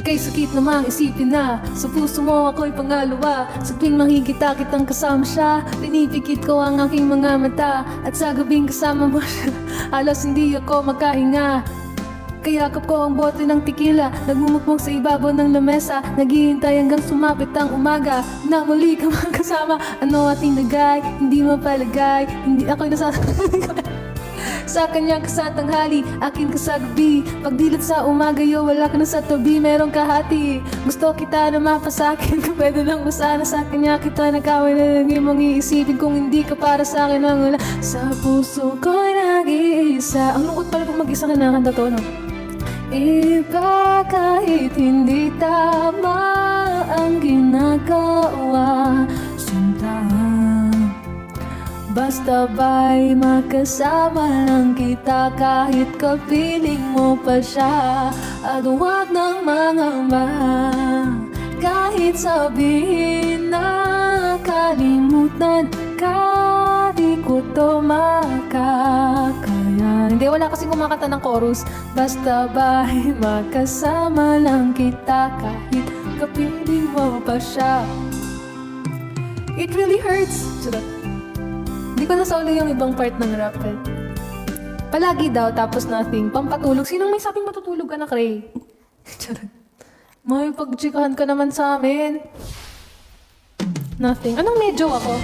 Kay sakit namang isipin na sa puso mo ako'y pangalawa. Sa tuwing makikita kitang kasama siya, pinipikit ko ang aking mga mata. At sa gabing kasama mo siya, halos hindi ako makahinga. Kayakap ko ang bote ng tequila, nagmumukmok sa ibabaw ng lamesa. Naghihintay hanggang sumapit ang umaga, na muli ka magkasama. Ano ating nagay, hindi mapalagay, hindi ako'y nasasabi. Sa kanyang kasatanghali, akin ka sa gabi. Pagdilat sa umaga, wala ka na sa tabi, merong kahati. Gusto kita na mapasakin, kung pwede lang ba sana sa kanya kita nagkawin. Na lagi mong iisipin kung hindi ka para sa akin ang wala. Sa puso ko'y nag-iisa. Ang lungkot pala pag mag-isa ka na kanta to, no? Iba kahit hindi tama ang ginagawa, sintahan. Basta ba'y makasama lang kita kahit kapiling mo pa siya. At huwag nang mangamba kahit sabihin na kalimutan ka, di ko to makakaya. Hindi, wala kasing kumakanta ng chorus. Basta ba'y makasama lang kita kahit kapiling mo pa siya. It really hurts. Hindi ko nasauli yung ibang part ng rap eh. Palagi daw, tapos nothing. Pampatulog. Sinong may sabing matutulog ka na, Cray? May pagchikahan ka naman sa amin. Nothing. Anong medyo ako?